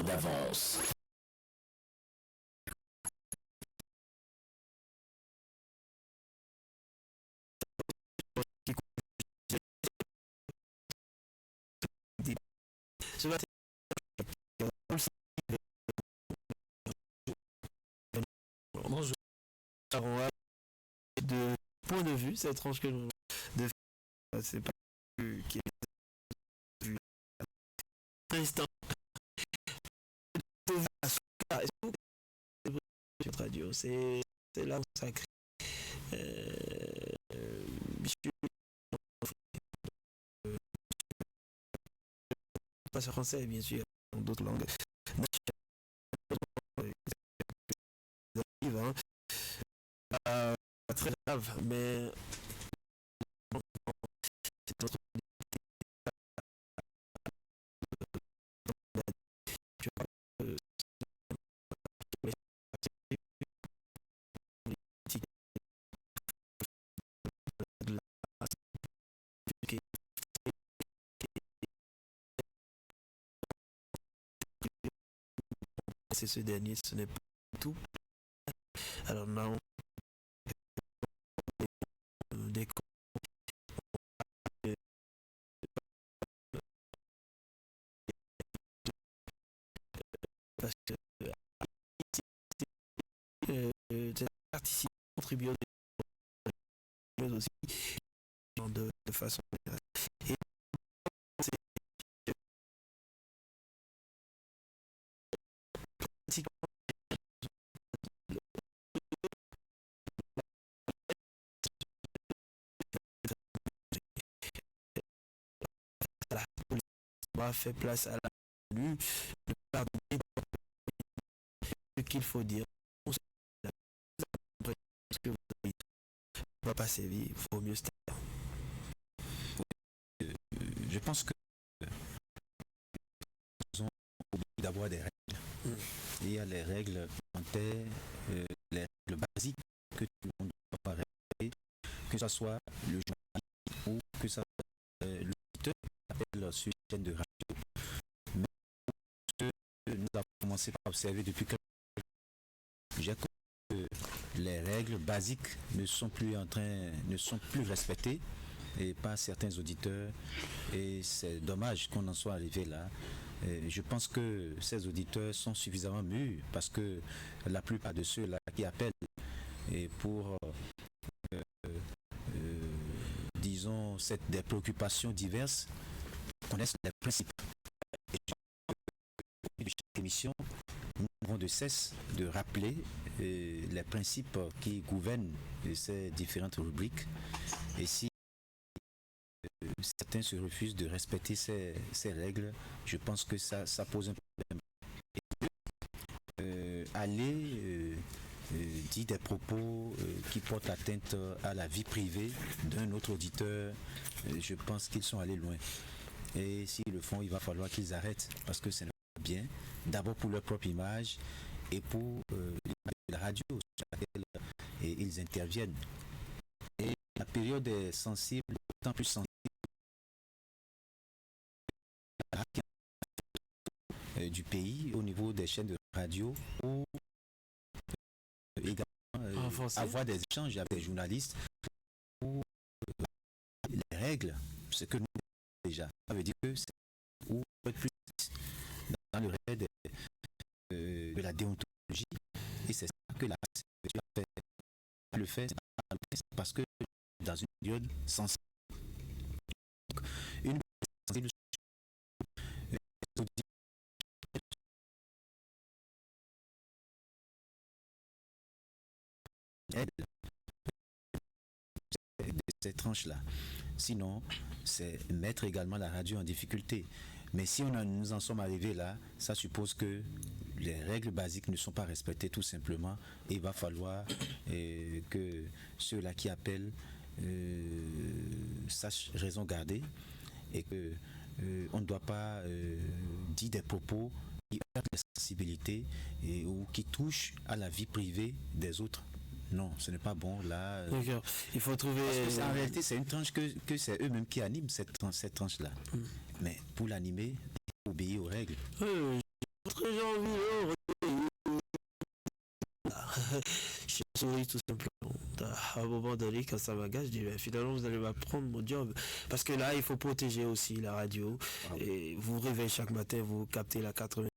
d'avance. Ce matin, bonjour. De point de vue, cette tranche que nous de c'est pas qui est vu instant radio, c'est là où ça crée pas français bien sûr dans d'autres langues très grave mais c'est ce dernier, ce n'est pas tout. Alors là, on des parce que participer, contribuer aussi de façon et fait place à la lutte, ce qu'il faut dire. Que vous va pas servir, il faut mieux se taire. Je pense que nous avons oublié d'avoir des règles. Il y a les règles plantaires, les règles basiques que tout le monde doit respecter, que ce soit le journaliste ou que ce soit l'auditeur qui appelle sur une chaîne de radio. Mais ce que nous avons commencé par observer depuis quelques temps, j'ai compris que les règles basiques ne sont plus respectées et par certains auditeurs, et c'est dommage qu'on en soit arrivé là. Et je pense que ces auditeurs sont suffisamment mûrs parce que la plupart de ceux-là qui appellent et pour disons des préoccupations diverses connaissent les principes. Et de chaque émission, nous n'avons de cesse de rappeler les principes qui gouvernent ces différentes rubriques. Et si certains se refusent de respecter ces règles, je pense que ça pose un problème. Et aller dire des propos qui portent atteinte à la vie privée d'un autre auditeur, je pense qu'ils sont allés loin. Et s'ils le font, il va falloir qu'ils arrêtent parce que ce n'est pas bien, d'abord pour leur propre image et pour la radio sur laquelle ils interviennent. Et la période est sensible, d'autant plus sensible du pays au niveau des chaînes de radio ou également avoir des échanges avec des journalistes ou les règles, ce que nous déjà, ça veut dire que c'est ou plus dans le règle de la déontologie, et c'est ça que la le fait parce que dans une période sensible, une sensible de ces tranches-là. Sinon, c'est mettre également la radio en difficulté. Mais si nous en sommes arrivés là, ça suppose que les règles basiques ne sont pas respectées tout simplement. Et il va falloir que ceux-là qui appellent sachent raison garder et que on ne doit pas dire des propos qui heurtent les sensibilités ou qui touchent à la vie privée des autres. Non, ce n'est pas bon là. D'accord. Il faut trouver. Parce que en réalité, c'est une tranche que c'est eux-mêmes qui animent cette tranche-là. Mais pour l'animer, il faut obéir aux règles. Autre genre je souris tout simplement. À un moment donné, quand ça m'agace, je dis, ben, finalement, vous allez m'apprendre mon job. Parce que là, il faut protéger aussi la radio. Et vous vous réveillez chaque matin, vous captez la 80.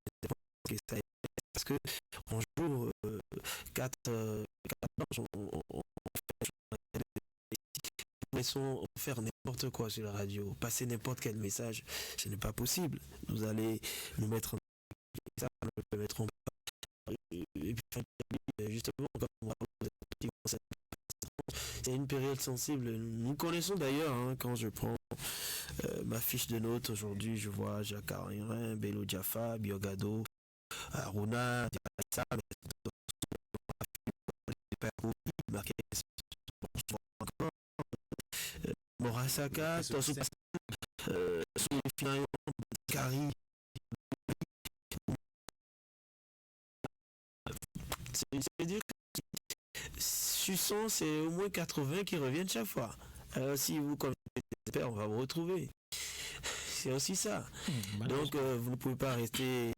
Parce que on joue 4 on faire n'importe quoi sur la radio, passer n'importe quel message, ce n'est pas possible. Vous allez nous mettre en ça, nous le mettrons pas. Et puis, justement, c'est une période sensible. Nous connaissons d'ailleurs, hein, quand je prends ma fiche de notes aujourd'hui, je vois Jacques Aririn, Bello Jaffa, Biogado, Aruna, Morasaka, Kari. C'est-à-dire que Susson, c'est au moins 80 qui reviennent chaque fois. Alors si vous comme on va vous retrouver. C'est aussi ça. Donc vous ne pouvez pas rester.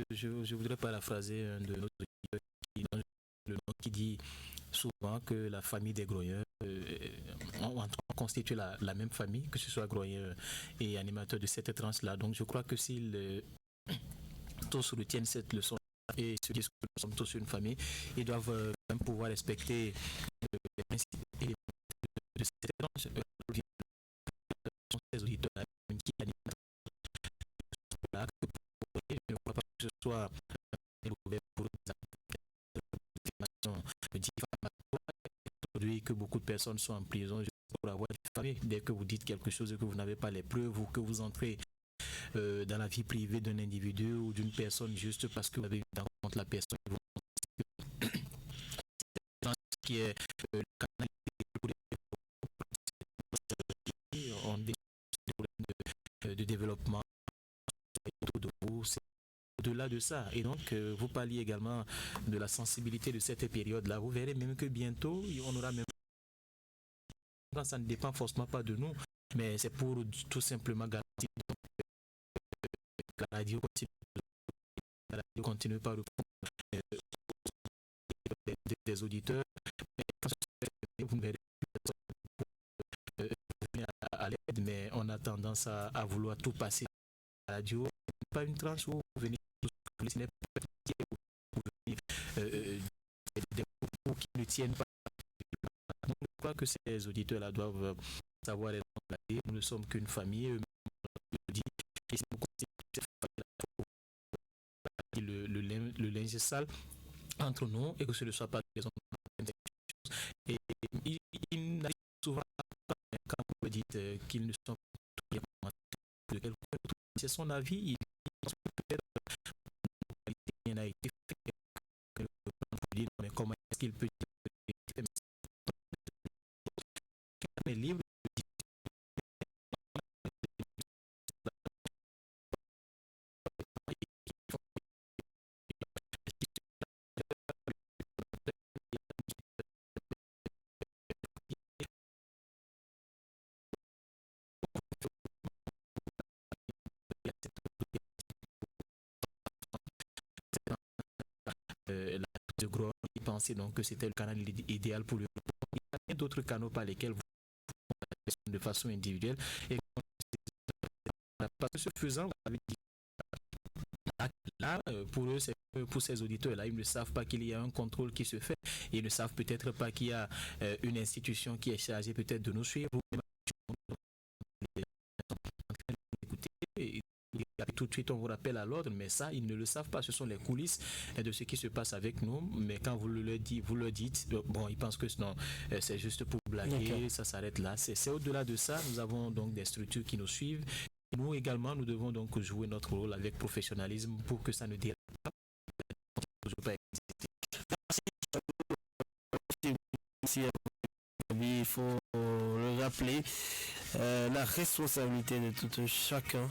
Je voudrais paraphraser un de nos auditeurs qui dit souvent que la famille des grogneurs constitue la même famille, que ce soit grogneur et animateur de cette tranche-là. Donc je crois que s'ils tous retiennent cette leçon et se disent que nous sommes tous une famille, ils doivent même pouvoir respecter les principes de cette tranche. Ces auditeurs qui animent là, je ne crois pas que ce soit ouvert pour aujourd'hui que beaucoup de personnes sont en prison juste pour avoir diffamé. Dès que vous dites quelque chose et que vous n'avez pas les preuves ou que vous entrez dans la vie privée d'un individu ou d'une personne juste parce que vous avez eu contre la personne qui est le canal on des problèmes de développement autour de vous. C'est au-delà de ça. Et donc, vous parliez également de la sensibilité de cette période-là. Vous verrez même que bientôt, on aura même... Ça ne dépend forcément pas de nous, mais c'est pour tout simplement garantir que la radio continue par le des auditeurs. Vous ne verrez à l'aide, mais on a tendance à vouloir tout passer à la radio. Pas une tranche où vous venez ce n'est pas des propos qui ne tiennent pas. Donc, je crois que ces auditeurs-là doivent savoir les remplacer. Nous ne sommes qu'une famille. Le linge sale entre nous et que ce ne soit pas des hommes. Et il n'arrive souvent quand vous dites qu'ils ne sont pas de quelqu'un, c'est son avis. Il a été fait. Mais comment est-ce qu'il peut dire mais libre de gros penser donc que c'était le canal idéal pour lui. Il y a d'autres canaux par lesquels vous de façon individuelle et parce que ce faisant, vous avez dit là, pour eux, c'est pour ces auditeurs-là, ils ne savent pas qu'il y a un contrôle qui se fait. Ils ne savent peut-être pas qu'il y a une institution qui est chargée peut-être de nous suivre. Tout de suite, on vous rappelle à l'ordre, mais ça, ils ne le savent pas. Ce sont les coulisses de ce qui se passe avec nous. Mais quand vous le dites, bon, ils pensent que non, c'est juste pour blaguer, ça s'arrête là. C'est au-delà de ça. Nous avons donc des structures qui nous suivent. Nous également, nous devons donc jouer notre rôle avec professionnalisme pour que ça ne dérape pas. Il faut le rappeler, la responsabilité de tout chacun